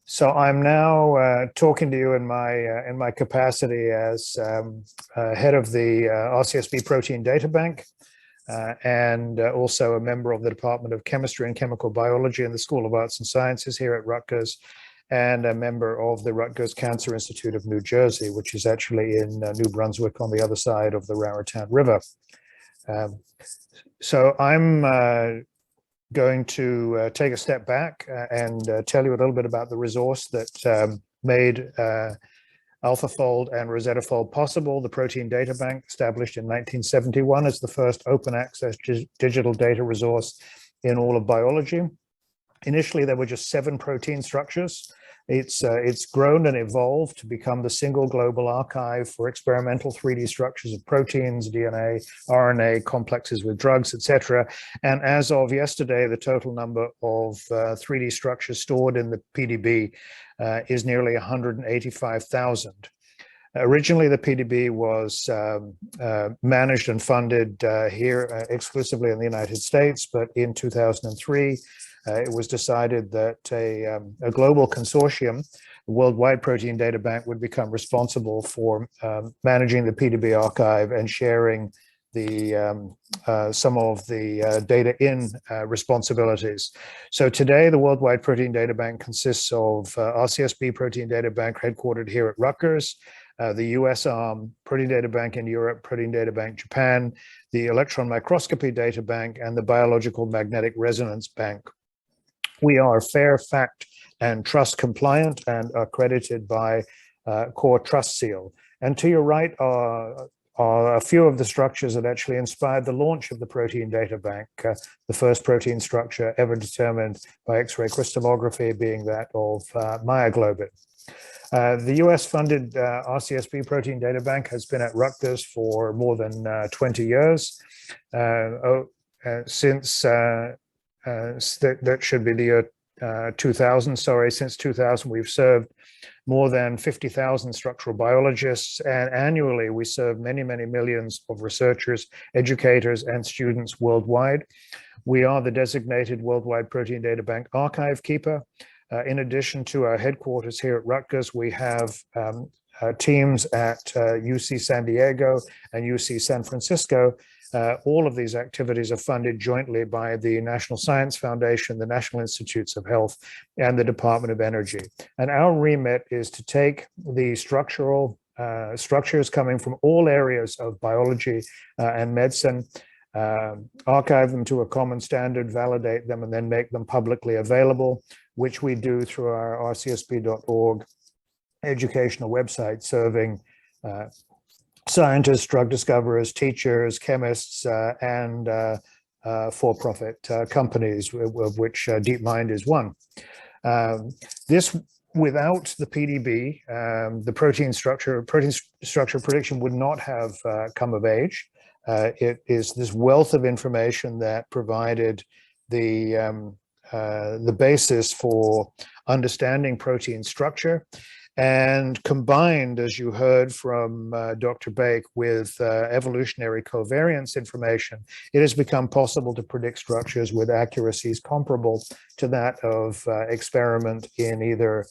So I'm now talking to you in my capacity as head of the RCSB Protein Data Bank and also a member of the Department of Chemistry and Chemical Biology in the School of Arts and Sciences here at Rutgers, and a member of the Rutgers Cancer Institute of New Jersey, which is actually in New Brunswick on the other side of the Raritan River. So I'm going to take a step back and tell you a little bit about the resource that made AlphaFold and RosettaFold possible. The Protein Data Bank, established in 1971, is the first open access digital data resource in all of biology. Initially, there were just 7 protein structures. It's grown and evolved to become the single global archive for experimental 3D structures of proteins, DNA, RNA, complexes with drugs, etc. And as of yesterday, the total number of 3D structures stored in the PDB is nearly 185,000. Originally, the PDB was managed and funded here exclusively in the United States, but in 2003, it was decided that a global consortium, the Worldwide Protein Data Bank, would become responsible for managing the PDB archive and sharing the some of the data in responsibilities. So today, the Worldwide Protein Data Bank consists of RCSB Protein Data Bank, headquartered here at Rutgers, the US arm, Protein Data Bank in Europe, Protein Data Bank Japan, the Electron Microscopy Data Bank, and the Biological Magnetic Resonance Bank. We are FAIR, FACT, and Trust compliant and accredited by Core Trust Seal. And to your right are a few of the structures that actually inspired the launch of the Protein Data Bank, the first protein structure ever determined by X-ray crystallography being that of myoglobin. The US-funded RCSB Protein Data Bank has been at Rutgers for more than 20 years. Since that should be the year 2000, sorry, since 2000, we've served more than 50,000 structural biologists, and annually we serve many, many millions of researchers, educators, and students worldwide. We are the designated Worldwide Protein Data Bank archive keeper. In addition to our headquarters here at Rutgers, we have teams at UC San Diego and UC San Francisco. All of these activities are funded jointly by the National Science Foundation, the National Institutes of Health, and the Department of Energy. And our remit is to take the structural structures coming from all areas of biology and medicine, archive them to a common standard, validate them, and then make them publicly available, which we do through our rcsb.org educational website serving scientists, drug discoverers, teachers, chemists, and for-profit companies, of which DeepMind is one. This, without the PDB, the protein structure prediction would not have come of age. It is this wealth of information that provided the basis for understanding protein structure. And combined, as you heard from Dr. Bake, with evolutionary covariance information, it has become possible to predict structures with accuracies comparable to that of experiment in either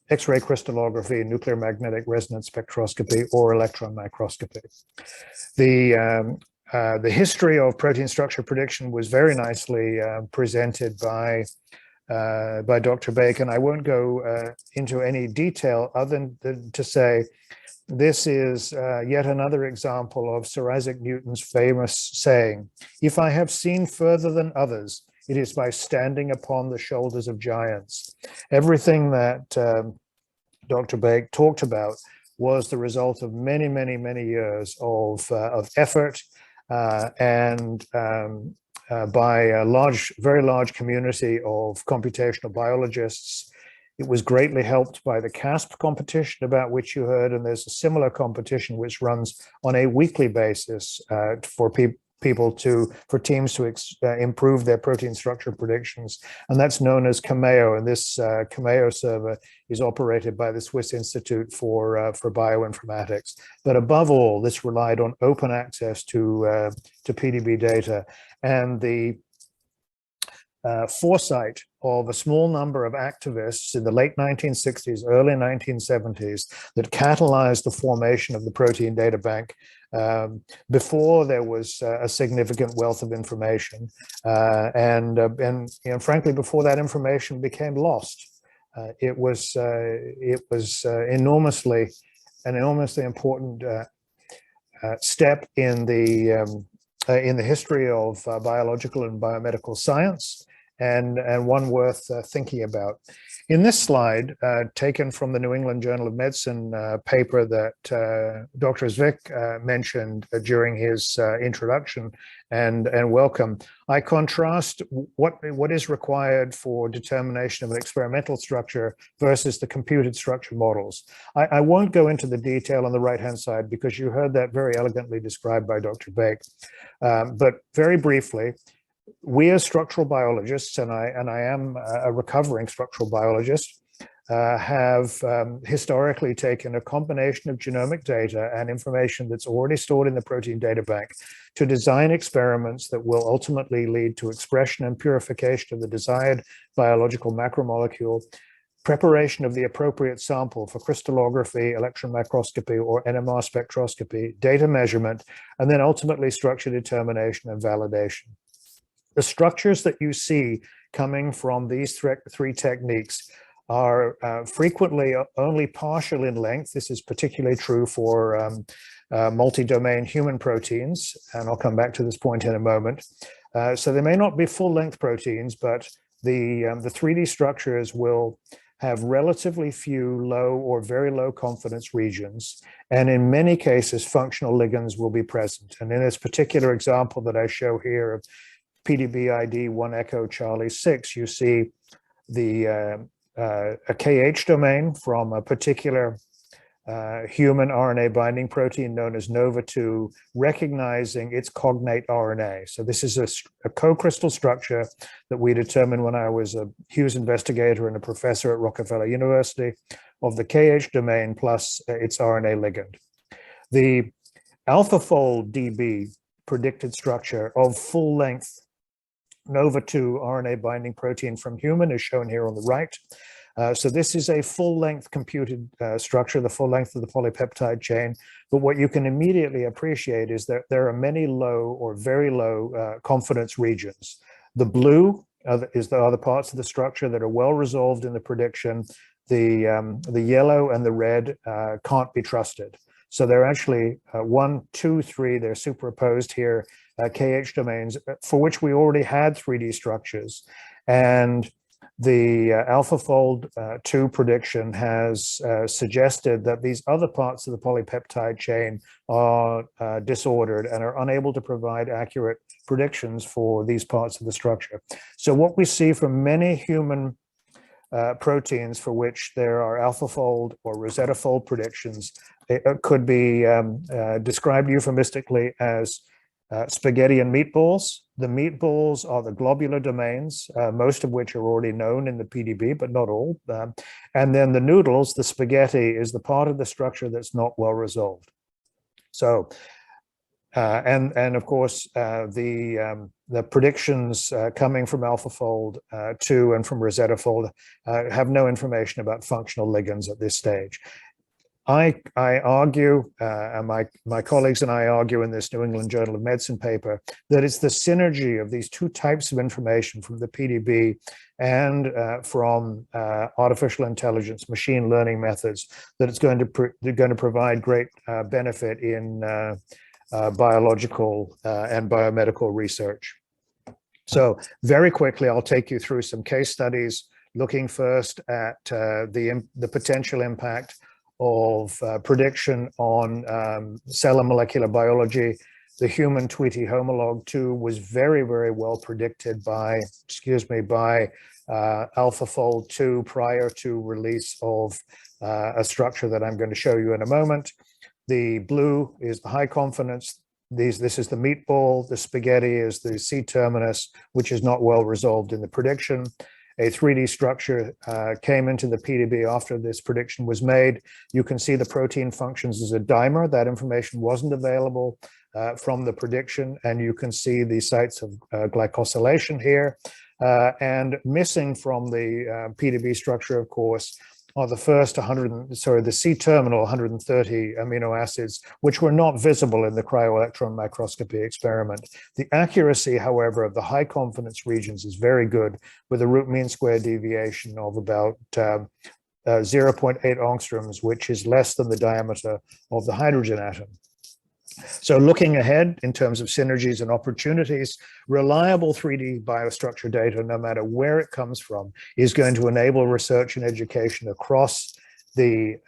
X-ray crystallography, nuclear magnetic resonance spectroscopy, or electron microscopy. The history of protein structure prediction was very nicely presented by Dr. Bake, and I won't go into any detail other than to say this is yet another example of Sir Isaac Newton's famous saying, "If I have seen further than others, it is by standing upon the shoulders of giants." Everything that Dr. Bake talked about was the result of many, many, many years of effort and by a very large community of computational biologists. It was greatly helped by the CASP competition about which you heard, and there's a similar competition which runs on a weekly basis for teams to improve their protein structure predictions, and that's known as CHAMEO. And this CHAMEO server is operated by the Swiss Institute for Bioinformatics. But above all, this relied on open access to PDB data, and the foresight of a small number of activists in the late 1960s, early 1970s that catalyzed the formation of the Protein Data Bank before there was a significant wealth of information, and frankly, before that information became lost. It was enormously important step in the history of biological and biomedical science, and one worth thinking about. In this slide, taken from the New England Journal of Medicine paper that Dr. Zwick mentioned during his introduction and welcome, I contrast what is required for determination of an experimental structure versus the computed structure models. I won't go into the detail on the right-hand side because you heard that very elegantly described by Dr. Bake. But very briefly, we as structural biologists, and I am a recovering structural biologist, have historically taken a combination of genomic data and information that's already stored in the Protein Data Bank to design experiments that will ultimately lead to expression and purification of the desired biological macromolecule, preparation of the appropriate sample for crystallography, electron microscopy, or NMR spectroscopy, data measurement, and then ultimately structure determination and validation. The structures that you see coming from these three techniques are frequently only partial in length. This is particularly true for multi-domain human proteins, and I'll come back to this point in a moment. So they may not be full-length proteins, but the 3D structures will have relatively few low or very low confidence regions, and in many cases, functional ligands will be present. And in this particular example that I show here of PDB ID 1 Echo Charlie 6, you see a KH domain from a particular human RNA binding protein known as NOVA2 recognizing its cognate RNA. So this is a co-crystal structure that we determined when I was a Hughes investigator and a professor at Rockefeller University of the KH domain plus its RNA ligand. The AlphaFold DB predicted structure of full-length NOVA2 RNA binding protein from human is shown here on the right. So this is a full-length computed structure, the full length of the polypeptide chain. But what you can immediately appreciate is that there are many low or very low confidence regions. The blue are the parts of the structure that are well resolved in the prediction. The yellow and the red can't be trusted. So they're actually 1, 2, 3, they're superimposed here, KH domains for which we already had 3D structures. And the AlphaFold 2 prediction has suggested that these other parts of the polypeptide chain are disordered and are unable to provide accurate predictions for these parts of the structure. So what we see from many human proteins for which there are AlphaFold or Rosetta fold predictions, it could be described euphemistically as spaghetti and meatballs. The meatballs are the globular domains, most of which are already known in the PDB, but not all. And then the noodles, the spaghetti, is the part of the structure that's not well resolved. So, and of course, the predictions coming from AlphaFold 2 and from Rosetta fold have no information about functional ligands at this stage. I argue, and my colleagues and I argue in this New England Journal of Medicine paper, that it's the synergy of these two types of information from the PDB and from artificial intelligence, machine learning methods, that it's going to provide great benefit in biological and biomedical research. So very quickly, I'll take you through some case studies, looking first at the potential impact of prediction on cell and molecular biology. The human Tweety homolog 2 was very, very well predicted by, AlphaFold 2 prior to release of a structure that I'm going to show you in a moment. The blue is the high confidence. This is the meatball. The spaghetti is the C-terminus, which is not well resolved in the prediction. A 3D structure came into the PDB after this prediction was made. You can see the protein functions as a dimer. That information wasn't available from the prediction, and you can see the sites of glycosylation here. And missing from the PDB structure, of course, are the first the C-terminal 130 amino acids, which were not visible in the cryo-electron microscopy experiment. The accuracy, however, of the high confidence regions is very good, with a root mean square deviation of about 0.8 angstroms, which is less than the diameter of the hydrogen atom. So looking ahead in terms of synergies and opportunities, reliable 3D biostructure data, no matter where it comes from, is going to enable research and education across the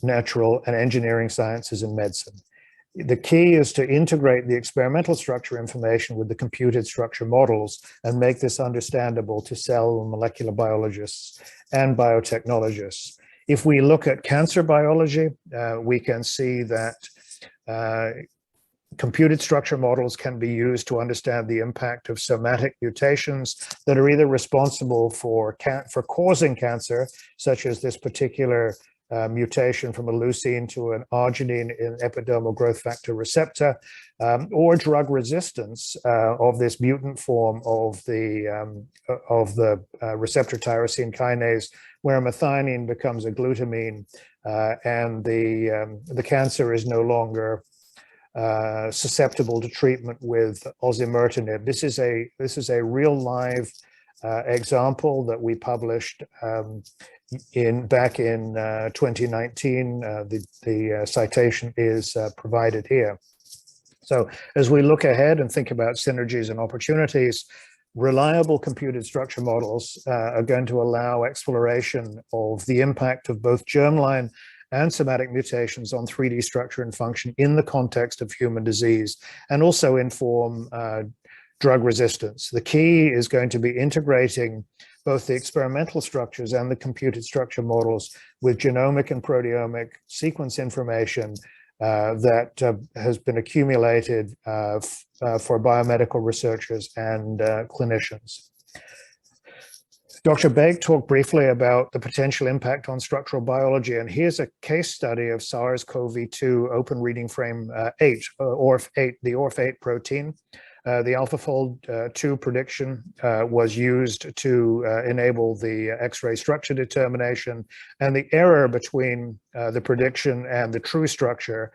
natural and engineering sciences and medicine. The key is to integrate the experimental structure information with the computed structure models and make this understandable to cell and molecular biologists and biotechnologists. If we look at cancer biology, we can see that computed structure models can be used to understand the impact of somatic mutations that are either responsible for causing cancer, such as this particular mutation from a leucine to an arginine in epidermal growth factor receptor, or drug resistance of this mutant form of the receptor tyrosine kinase, where methionine becomes a glutamine, and the cancer is no longer susceptible to treatment with osimertinib. This is a real live example that we published back in 2019. The citation is provided here. So as we look ahead and think about synergies and opportunities, reliable computed structure models are going to allow exploration of the impact of both germline and somatic mutations on 3D structure and function in the context of human disease, and also inform drug resistance. The key is going to be integrating both the experimental structures and the computed structure models with genomic and proteomic sequence information that has been accumulated for biomedical researchers and clinicians. Dr. Baig talked briefly about the potential impact on structural biology, and here's a case study of SARS-CoV-2 open reading frame 8, ORF8, the ORF8 protein. The AlphaFold 2 prediction was used to enable the X-ray structure determination, and the error between the prediction and the true structure,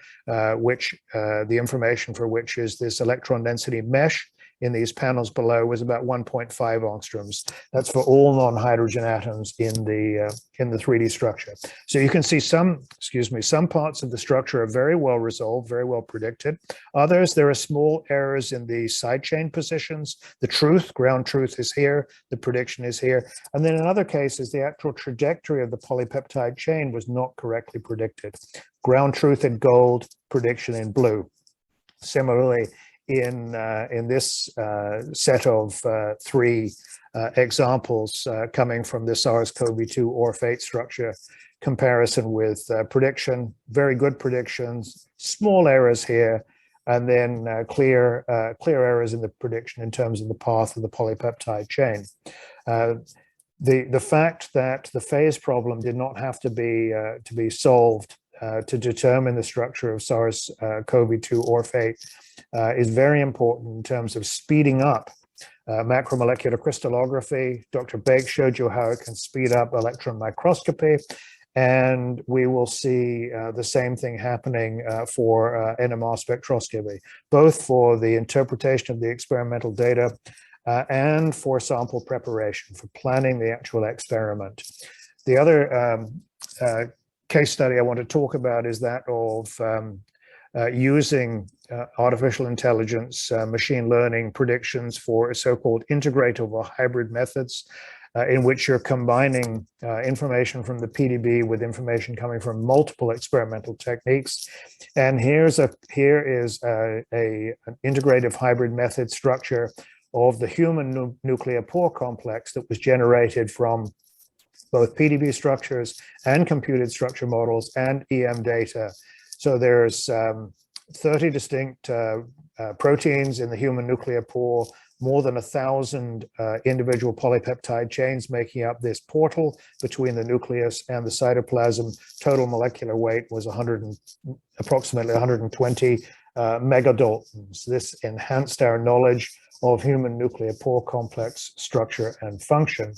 which the information for which is this electron density mesh in these panels below, was about 1.5 angstroms. That's for all non-hydrogen atoms in the 3D structure. So you can see some parts of the structure are very well resolved, very well predicted. Others, there are small errors in the side chain positions. The truth, ground truth, is here. The prediction is here. And then in other cases, the actual trajectory of the polypeptide chain was not correctly predicted. Ground truth in gold, prediction in blue. Similarly, in this set of three examples coming from the SARS-CoV-2 ORF8 structure comparison with prediction, very good predictions, small errors here, and then clear errors in the prediction in terms of the path of the polypeptide chain. The fact that the phase problem did not have to be solved to determine the structure of SARS-CoV-2 ORF8 is very important in terms of speeding up macromolecular crystallography. Dr. Baig showed you how it can speed up electron microscopy, and we will see the same thing happening for NMR spectroscopy, both for the interpretation of the experimental data and for sample preparation, for planning the actual experiment. The other case study I want to talk about is that of using artificial intelligence, machine learning predictions for so-called integrative or hybrid methods, in which you're combining information from the PDB with information coming from multiple experimental techniques. And here is an integrative hybrid method structure of the human nuclear pore complex that was generated from both PDB structures and computed structure models and EM data. So there's 30 distinct proteins in the human nuclear pore, more than 1,000 individual polypeptide chains making up this portal between the nucleus and the cytoplasm. Total molecular weight was approximately 120 megadaltons. This enhanced our knowledge of human nuclear pore complex structure and function.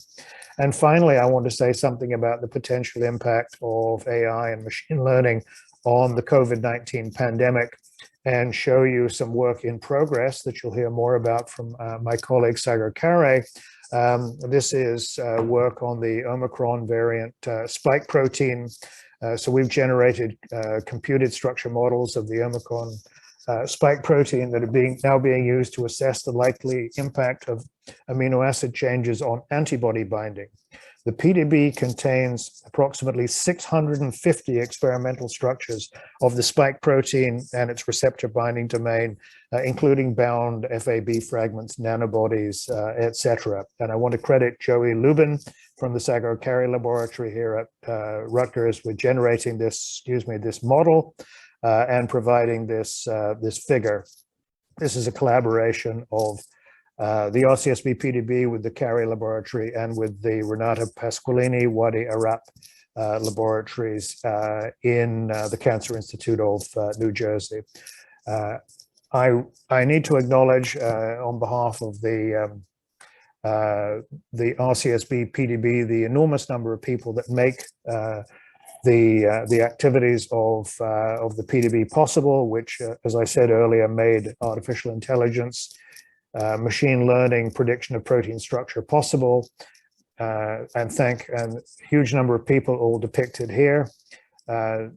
And finally, I want to say something about the potential impact of AI and machine learning on the COVID-19 pandemic and show you some work in progress that you'll hear more about from my colleague Sagar Kare. This is work on the Omicron variant spike protein. So we've generated computed structure models of the Omicron spike protein that are now being used to assess the likely impact of amino acid changes on antibody binding. The PDB contains approximately 650 experimental structures of the spike protein and its receptor binding domain, including bound FAB fragments, nanobodies, etc. And I want to credit Joey Lubin from the Sagar Kare laboratory here at Rutgers with generating this model and providing this figure. This is a collaboration of the RCSB PDB with the Kare laboratory and with the Renata Pasqualini Wadi Arap laboratories in the Cancer Institute of New Jersey. I need to acknowledge on behalf of the RCSB PDB the enormous number of people that make the activities of the PDB possible, which, as I said earlier, made artificial intelligence, machine learning, prediction of protein structure possible, and thank a huge number of people all depicted here. Our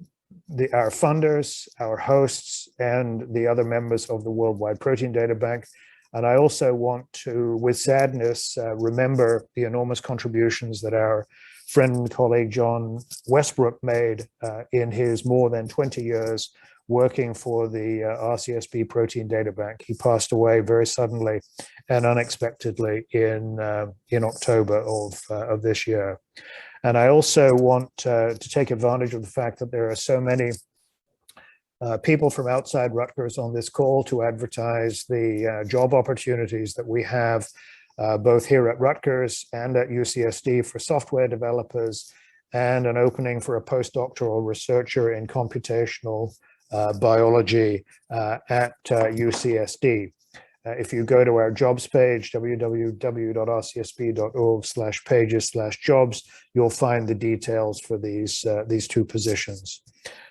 funders, our hosts, and the other members of the Worldwide Protein Data Bank. And I also want to, with sadness, remember the enormous contributions that our friend and colleague John Westbrook made in his more than 20 years working for the RCSB Protein Data Bank. He passed away very suddenly and unexpectedly in October of this year. And I also want to take advantage of the fact that there are so many people from outside Rutgers on this call to advertise the job opportunities that we have both here at Rutgers and at UCSD for software developers, and an opening for a postdoctoral researcher in computational biology at UCSD. If you go to our jobs page, www.rcsb.org/pages/jobs, you'll find the details for these two positions.